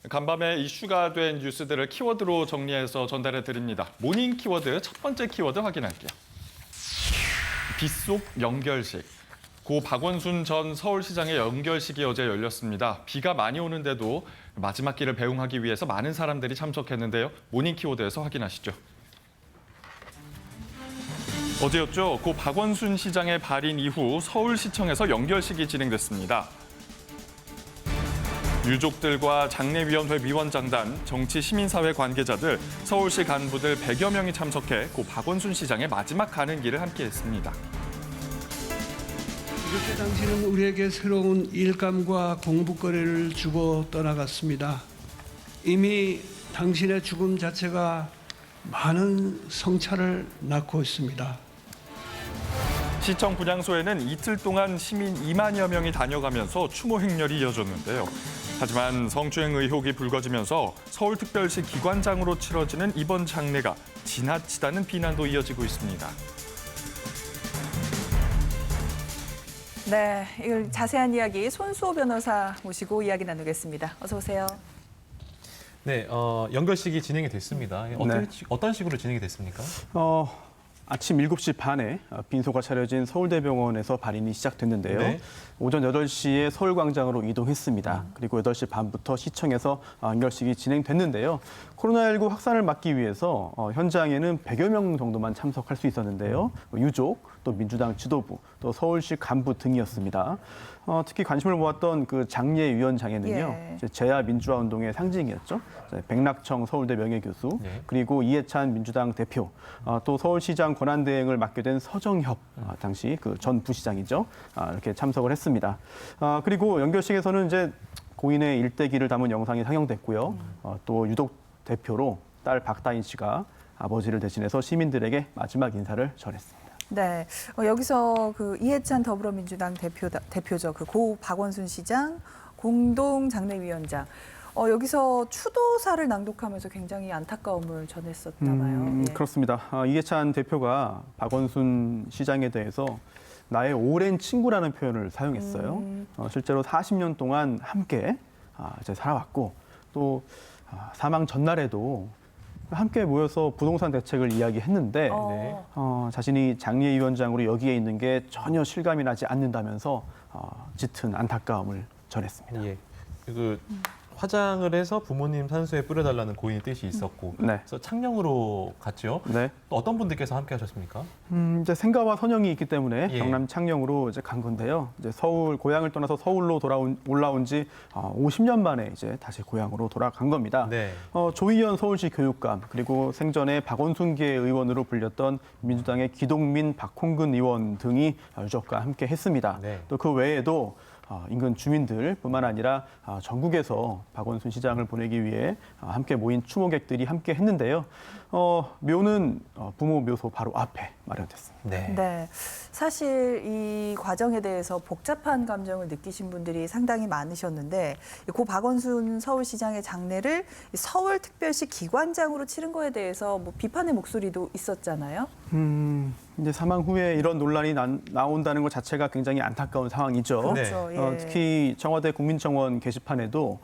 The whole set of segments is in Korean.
간밤에 이슈가 된 뉴스들을 키워드로 정리해서 전달해 드립니다. 모닝 키워드 첫 번째 키워드 확인할게요. 빗속 연결식. 고 박원순 전 서울시장의 연결식이 어제 열렸습니다. 비가 많이 오는데도 마지막 길을 배웅하기 위해서 많은 사람들이 참석했는데요. 모닝 키워드에서 확인하시죠. 어제였죠. 고 박원순 시장의 발인 이후 서울시청에서 연결식이 진행됐습니다. 유족들과 장례위원회 위원장단, 정치 시민사회 관계자들, 서울시 간부들 100여 명이 참석해 고 박원순 시장의 마지막 가는 길을 함께했습니다. 그때 당시는 우리에게 새로운 일감과 공부거리를 주고 떠나갔습니다. 이미 당신의 죽음 자체가 많은 성찰을 낳고 있습니다. 시청 분향소에는 이틀 동안 시민 2만여 명이 다녀가면서 추모 행렬이 이어졌는데요. 하지만 성추행 의혹이 불거지면서 서울특별시 기관장으로 치러지는 이번 장례가 지나치다는 비난도 이어지고 있습니다. 네, 이걸 자세한 이야기 손수호 변호사 모시고 이야기 나누겠습니다. 어서 오세요. 네, 연결식이 진행이 됐습니다. 어떤 식으로 진행이 됐습니까? 아침 7시 반에 빈소가 차려진 서울대병원에서 발인이 시작됐는데요. 네. 오전 8시에 서울광장으로 이동했습니다. 그리고 8시 반부터 시청에서 연결식이 진행됐는데요. 코로나19 확산을 막기 위해서 현장에는 100여 명 정도만 참석할 수 있었는데요. 유족, 또 민주당 지도부, 또 서울시 간부 등이었습니다. 특히 관심을 모았던 그 장례위원장에는요. 예. 제야 민주화 운동의 상징이었죠. 백낙청 서울대 명예교수, 예. 그리고 이해찬 민주당 대표, 또 서울시장 권한대행을 맡게 된 서정협, 당시 그 전 부시장이죠. 이렇게 참석을 했습니다. 그리고 연결식에서는 이제 고인의 일대기를 담은 영상이 상영됐고요. 또 유독 대표로 딸 박다인 씨가 아버지를 대신해서 시민들에게 마지막 인사를 전했습니다. 네, 여기서 그 이해찬 더불어민주당 대표죠. 그 고 박원순 시장 공동 장례위원장. 여기서 추도사를 낭독하면서 굉장히 안타까움을 전했었나 봐요. 예. 그렇습니다. 이해찬 대표가 박원순 시장에 대해서 나의 오랜 친구라는 표현을 사용했어요. 실제로 40년 동안 함께 이제 살아왔고 또 사망 전날에도 함께 모여서 부동산 대책을 이야기했는데 자신이 장례위원장으로 여기에 있는 게 전혀 실감이 나지 않는다면서 짙은 안타까움을 전했습니다. 예. 화장을 해서 부모님 산소에 뿌려달라는 고인의 뜻이 있었고, 네. 그래서 창녕으로 갔죠. 네. 또 어떤 분들께서 함께 하셨습니까? 이제 생가와 선영이 있기 때문에 예. 경남 창녕으로 이제 간 건데요. 이제 고향을 떠나서 서울로 올라온 지 50년 만에 이제 다시 고향으로 돌아간 겁니다. 네. 조희연 서울시 교육감, 그리고 생전에 박원순계 의원으로 불렸던 민주당의 기동민, 박홍근 의원 등이 유족과 함께 했습니다. 네. 또 그 외에도 인근 주민들뿐만 아니라 전국에서 박원순 시장을 보내기 위해 함께 모인 추모객들이 함께 했는데요. 묘는 부모 묘소 바로 앞에 마련됐습니다. 네. 네, 사실 이 과정에 대해서 복잡한 감정을 느끼신 분들이 상당히 많으셨는데 고 박원순 서울시장의 장례를 서울특별시 기관장으로 치른 거에 대해서 뭐 비판의 목소리도 있었잖아요. 이제 사망 후에 이런 논란이 나온다는 것 자체가 굉장히 안타까운 상황이죠. 그렇죠. 예. 특히 청와대 국민청원 게시판에도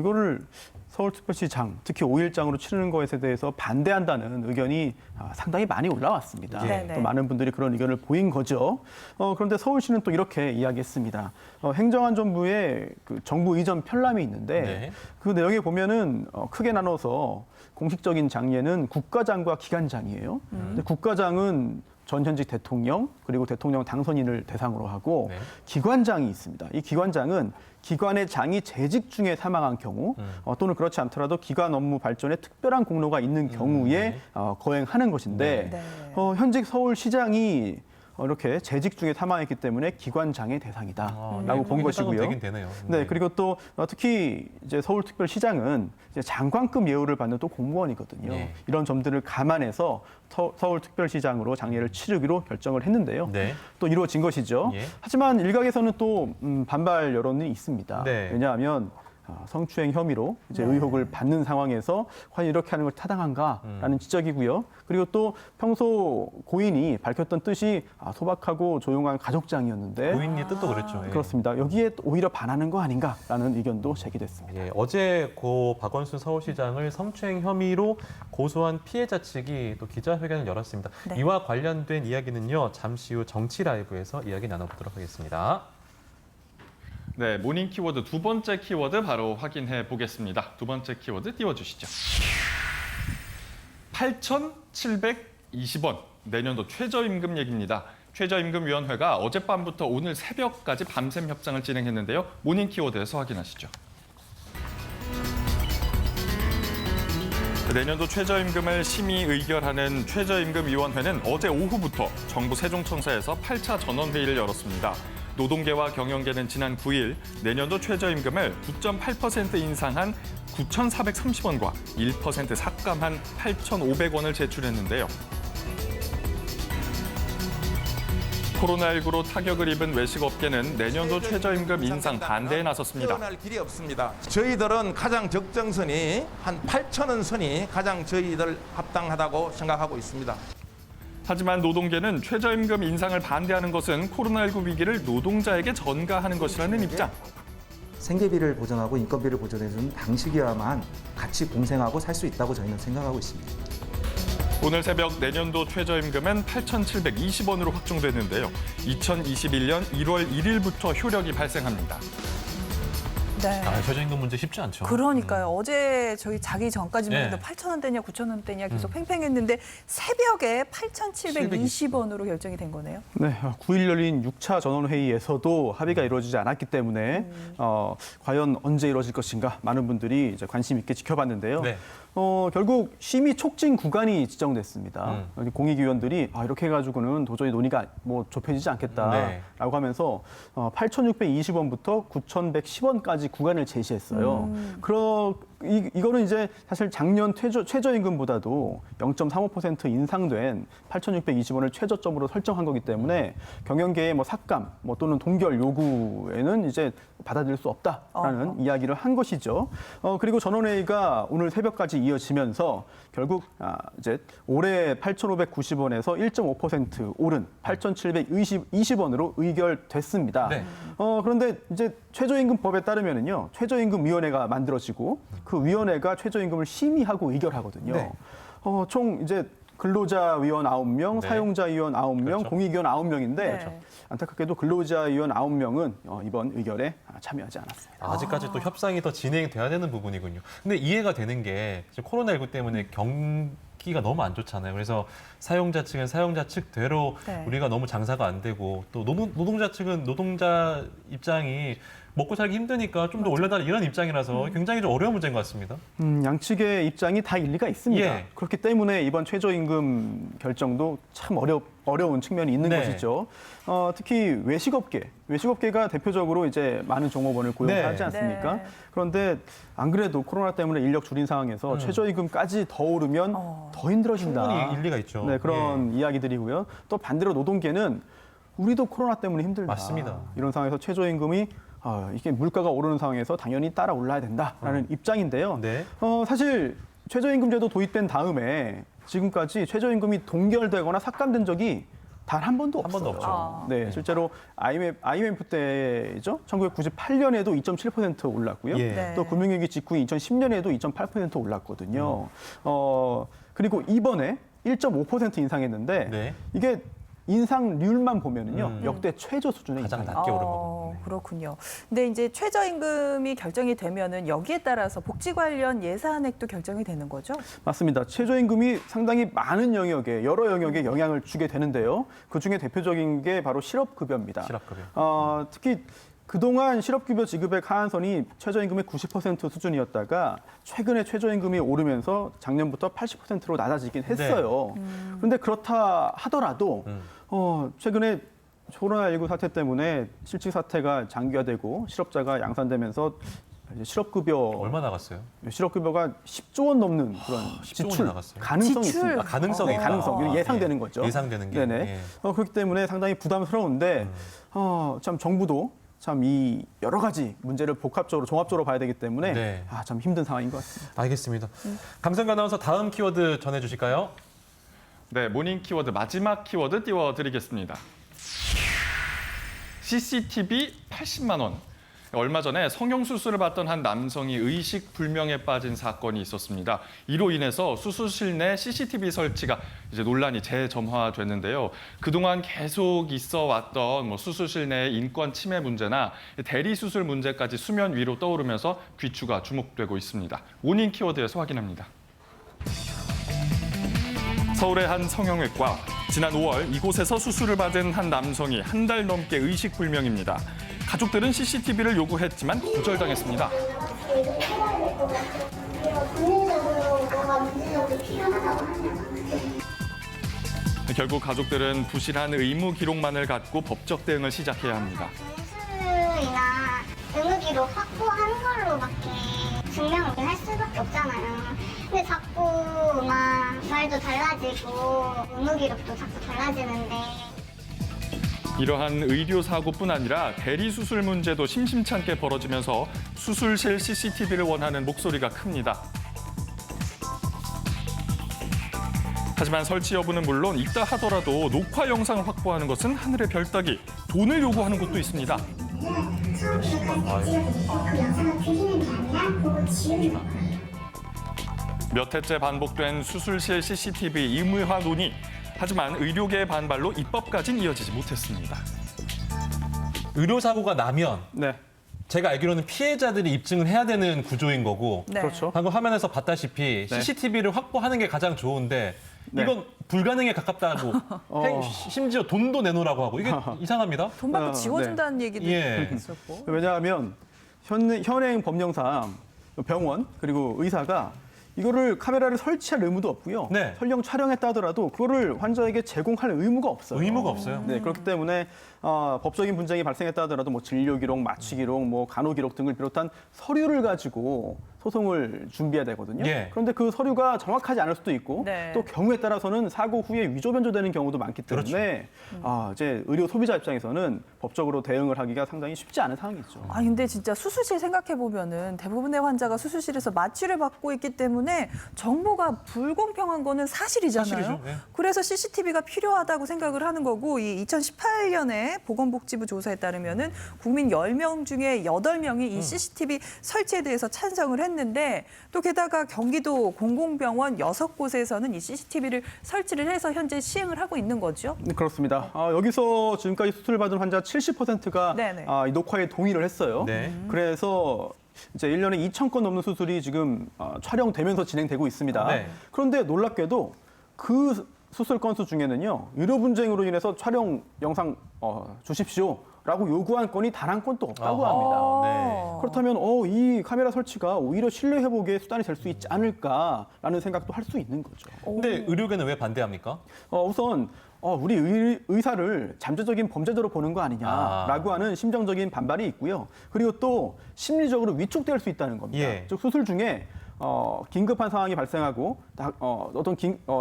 이거를 서울특별시장, 특히 5일장으로 치르는 것에 대해서 반대한다는 의견이 상당히 많이 올라왔습니다. 예. 또 많은 분들이 그런 의견을 보인 거죠. 그런데 서울시는 또 이렇게 이야기했습니다. 행정안전부에 그 정부 이전 편람이 있는데 네. 그 내용에 보면은 크게 나눠서 공식적인 장례는 국가장과 기관장이에요. 근데 국가장은 전 현직 대통령 그리고 대통령 당선인을 대상으로 하고 네. 기관장이 있습니다. 이 기관장은 기관의 장이 재직 중에 사망한 경우 또는 그렇지 않더라도 기관 업무 발전에 특별한 공로가 있는 경우에 거행하는 것인데 네. 현직 서울시장이 이렇게 재직 중에 사망했기 때문에 기관장의 대상이다라고 본 것이고요. 되긴 되네요. 네, 그리고 또 특히 이제 서울특별시장은 이제 장관급 예우를 받는 또 공무원이거든요. 네. 이런 점들을 감안해서 서울특별시장으로 장례를 치르기로 결정을 했는데요. 네. 또 이루어진 것이죠. 예. 하지만 일각에서는 또 반발 여론이 있습니다. 네. 왜냐하면 성추행 혐의로 이제 네. 의혹을 받는 상황에서 과연 이렇게 하는 걸 타당한가라는 지적이고요. 그리고 또 평소 고인이 밝혔던 뜻이 소박하고 조용한 가족장이었는데 고인의 뜻도 그랬죠. 예. 그렇습니다. 여기에 오히려 반하는 거 아닌가라는 의견도 제기됐습니다. 예, 어제 고 박원순 서울시장을 성추행 혐의로 고소한 피해자 측이 또 기자회견을 열었습니다. 네. 이와 관련된 이야기는요, 잠시 후 정치 라이브에서 이야기 나눠보도록 하겠습니다. 네, 모닝 키워드 두 번째 키워드 바로 확인해 보겠습니다. 두 번째 키워드 띄워주시죠. 8,720원, 내년도 최저임금 얘기입니다. 최저임금위원회가 어젯밤부터 오늘 새벽까지 밤샘 협상을 진행했는데요. 모닝 키워드에서 확인하시죠. 내년도 최저임금을 심의 의결하는 최저임금위원회는 어제 오후부터 정부 세종청사에서 8차 전원회의를 열었습니다. 노동계와 경영계는 지난 9일 내년도 최저임금을 9.8% 인상한 9,430원과 1% 삭감한 8,500원을 제출했는데요. 코로나19로 타격을 입은 외식업계는 내년도 최저임금 인상 반대에 나섰습니다. 태어날 길이 없습니다. 저희들은 가장 적정선이 한 8,000원 선이 가장 저희들 합당하다고 생각하고 있습니다. 하지만 노동계는 최저임금 인상을 반대하는 것은 코로나19 위기를 노동자에게 전가하는 것이라는 입장. 생계비를 보전하고 인건비를 보전해주는 방식이야만 같이 공생하고 살 수 있다고 저희는 생각하고 있습니다. 오늘 새벽 내년도 최저임금은 8,720원으로 확정됐는데요. 2021년 1월 1일부터 효력이 발생합니다. 네. 최저임금 문제 쉽지 않죠. 그러니까요. 어제 저희 자기 전까지만 해도 네. 8,000원대냐 9,000원대냐 계속 팽팽했는데 새벽에 8,720원으로 결정이 된 거네요. 네, 9일 열린 6차 전원회의에서도 합의가 이루어지지 않았기 때문에 과연 언제 이루어질 것인가 많은 분들이 이제 관심 있게 지켜봤는데요. 네. 결국 심의 촉진 구간이 지정됐습니다. 공익위원들이 이렇게 해가지고는 도저히 논의가 좁혀지지 않겠다라고 네. 하면서 8,620원부터 9,110원까지 구간을 제시했어요. 이거는 이제 사실 작년 최저임금보다도 0.35% 인상된 8,620원을 최저점으로 설정한 거기 때문에 경영계의 삭감 또는 동결 요구에는 이제 받아들일 수 없다라는 이야기를 한 것이죠. 그리고 전원회의가 오늘 새벽까지 이어지면서 결국 이제 올해 8,590원에서 1.5% 오른 8,720원으로 의결됐습니다. 네. 그런데 이제 최저임금법에 따르면은요, 최저임금위원회가 만들어지고 그 위원회가 최저임금을 심의하고 의결하거든요. 네. 총 이제 근로자위원 9명, 네. 사용자위원 9명, 그렇죠. 공익위원 9명인데 네. 안타깝게도 근로자위원 9명은 이번 의결에 참여하지 않았습니다. 아직까지 또 협상이 더 진행돼야 되는 부분이군요. 근데 이해가 되는 게 지금 코로나19 때문에 경기가 너무 안 좋잖아요. 그래서 사용자 측은 사용자 측대로 네. 우리가 너무 장사가 안 되고 또 노동자 측은 노동자 입장이 먹고 살기 힘드니까 좀 더 올려달라 이런 입장이라서 굉장히 좀 어려운 문제인 것 같습니다. 양측의 입장이 다 일리가 있습니다. 예. 그렇기 때문에 이번 최저임금 결정도 참 어려운 측면이 있는 네. 것이죠. 특히 외식업계가 대표적으로 이제 많은 종업원을 고용하지 네. 않습니까? 네. 그런데 안 그래도 코로나 때문에 인력 줄인 상황에서 최저임금까지 더 오르면 더 힘들어진다. 충분히 일리가 있죠. 네, 그런 이야기들이고요. 또 반대로 노동계는 우리도 코로나 때문에 힘들다. 맞습니다. 이런 상황에서 최저임금이 이게 물가가 오르는 상황에서 당연히 따라 올라야 된다라는 입장인데요. 네. 사실 최저임금제도 도입된 다음에 지금까지 최저임금이 동결되거나 삭감된 적이 단 한 번도 한 없어요. 번도 없죠. 네, 실제로 IMF 때죠. 1998년에도 2.7% 올랐고요. 예. 네. 또 금융위기 직후인 2010년에도 2.8% 올랐거든요. 그리고 이번에 1.5% 인상했는데 네. 이게 인상률만 보면은요 역대 최저 수준의 가장 인상이 낮게 오른 거군요. 그렇군요. 근데 이제 최저임금이 결정이 되면은 여기에 따라서 복지 관련 예산액도 결정이 되는 거죠? 맞습니다. 최저임금이 상당히 많은 영역에 여러 영역에 영향을 주게 되는데요. 그 중에 대표적인 게 바로 실업급여입니다. 실업급여. 특히 그동안 실업급여 지급액 하한선이 최저임금의 90% 수준이었다가 최근에 최저임금이 오르면서 작년부터 80%로 낮아지긴 했어요. 그런데 그렇다 하더라도 최근에 코로나19 사태 때문에 실직 사태가 장기화되고 실업자가 양산되면서 실업급여 얼마 나갔어요? 실업급여가 10조 원 넘는 그런 10조 원이 지출 나갔어요? 가능성이 지출? 있습니다. 가능성이 있다. 가능성 예상되는 거죠. 예상되는 게. 네네. 예. 그렇기 때문에 상당히 부담스러운데 참 정부도 참 이 여러 가지 문제를 복합적으로 종합적으로 봐야 되기 때문에 네. 참 힘든 상황인 것 같습니다. 알겠습니다. 강성규 아나운서 다음 키워드 전해주실까요? 네, 모닝 키워드 마지막 키워드 띄워드리겠습니다. CCTV 80만 원. 얼마 전에 성형수술을 받던 한 남성이 의식 불명에 빠진 사건이 있었습니다. 이로 인해서 수술실 내 CCTV 설치가 이제 논란이 재점화됐는데요. 그동안 계속 있어 왔던 수술실 내 인권 침해 문제나 대리 수술 문제까지 수면 위로 떠오르면서 귀추가 주목되고 있습니다. 모닝 키워드에서 확인합니다. 서울의 한 성형외과. 지난 5월 이곳에서 수술을 받은 한 남성이 한 달 넘게 의식 불명입니다. 가족들은 CCTV를 요구했지만 거절당했습니다. 결국 가족들은 부실한 의무 기록만을 갖고 법적 대응을 시작해야 합니다. 수술이나 의무기록 확보하는 걸로밖에 증명을 할 수밖에 없잖아요. 근데 자꾸 막 말도 달라지고 의무기록도 자꾸 달라지는데 이러한 의료 사고뿐 아니라 대리 수술 문제도 심심찮게 벌어지면서 수술실 CCTV를 원하는 목소리가 큽니다. 하지만 설치 여부는 물론 있다 하더라도 녹화 영상을 확보하는 것은 하늘의 별 따기, 돈을 요구하는 곳도 있습니다. 몇 해째 반복된 수술실 CCTV 의무화 논의. 하지만 의료계의 반발로 입법까지는 이어지지 못했습니다. 의료사고가 나면 네, 제가 알기로는 피해자들이 입증을 해야 되는 구조인 거고 네. 그렇죠. 방금 화면에서 봤다시피 네. CCTV를 확보하는 게 가장 좋은데 네. 이건 불가능에 가깝다고 심지어 돈도 내놓으라고 하고 이게 이상합니다. 돈 받고 네. 지워준다는 얘기도 예. 있었고. 왜냐하면 현행 법령상 병원 그리고 의사가 이거를 카메라를 설치할 의무도 없고요. 네. 설령 촬영했다 하더라도 그거를 환자에게 제공할 의무가 없어요. 의무가 없어요. 네, 그렇기 때문에 법적인 분쟁이 발생했다 하더라도 진료 기록, 마취 기록, 간호 기록 등을 비롯한 서류를 가지고 소송을 준비해야 되거든요. 예. 그런데 그 서류가 정확하지 않을 수도 있고 네. 또 경우에 따라서는 사고 후에 위조 변조되는 경우도 많기 그렇죠. 때문에 이제 의료 소비자 입장에서는 법적으로 대응을 하기가 상당히 쉽지 않은 상황이죠. 아 근데 진짜 수술실 생각해 보면은 대부분의 환자가 수술실에서 마취를 받고 있기 때문에 정보가 불공평한 거는 사실이잖아요. 사실이죠. 네. 그래서 CCTV가 필요하다고 생각을 하는 거고 이 2018년에 보건복지부 조사에 따르면은 국민 10명 중에 8명이 이 CCTV 설치에 대해서 찬성을 했는데 또 게다가 경기도 공공병원 6곳에서는 이 CCTV를 설치를 해서 현재 시행을 하고 있는 거죠. 네, 그렇습니다. 여기서 지금까지 수술을 받은 환자 70%가 네네. 이 녹화에 동의를 했어요. 네. 그래서 이제 1년에 2,000건 넘는 수술이 지금 촬영되면서 진행되고 있습니다. 네. 그런데 놀랍게도 그 수술 건수 중에는요. 의료 분쟁으로 인해서 촬영 영상 주십시오라고 요구한 건이 단 한 건도 없다고 합니다. 네. 그렇다면 이 카메라 설치가 오히려 신뢰 회복의 수단이 될 수 있지 않을까라는 생각도 할 수 있는 거죠. 근데 의료계는 왜 반대합니까? 우선 우리 의사를 잠재적인 범죄자로 보는 거 아니냐라고 하는 심정적인 반발이 있고요. 그리고 또 심리적으로 위축될 수 있다는 겁니다. 예. 즉 수술 중에 긴급한 상황이 발생하고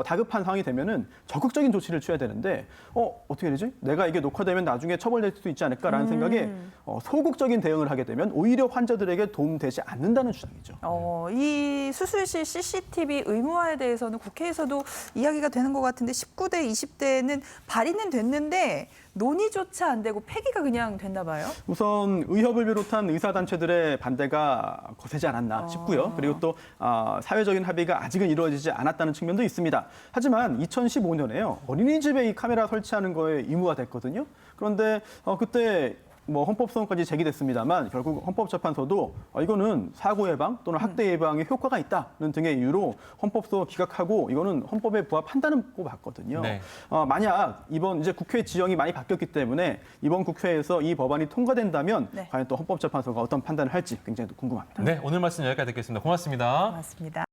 다급한 상황이 되면은 적극적인 조치를 취해야 되는데 어떻게 해야 되지? 내가 이게 녹화되면 나중에 처벌될 수도 있지 않을까라는 생각에 소극적인 대응을 하게 되면 오히려 환자들에게 도움되지 않는다는 주장이죠. 이 수술실 CCTV 의무화에 대해서는 국회에서도 이야기가 되는 것 같은데 19대, 20대는 발의는 됐는데 논의조차 안 되고 폐기가 그냥 됐나 봐요. 우선 의협을 비롯한 의사단체들의 반대가 거세지 않았나 싶고요. 그리고 또 사회적인 합의가 아직은 이루어지지 않았다는 측면도 있습니다. 하지만 2015년에요. 어린이집에 이 카메라 설치하는 거에 의무화됐거든요. 그런데 그때 헌법소원까지 제기됐습니다만 결국 헌법재판소도 이거는 사고 예방 또는 학대 예방에 효과가 있다는 등의 이유로 헌법소 기각하고 이거는 헌법에 부합한다는 거 봤거든요. 네. 만약 이번 이제 국회 지형이 많이 바뀌었기 때문에 이번 국회에서 이 법안이 통과된다면 네. 과연 또 헌법재판소가 어떤 판단을 할지 굉장히 궁금합니다. 네, 오늘 말씀 여기까지 듣겠습니다. 고맙습니다. 맞습니다.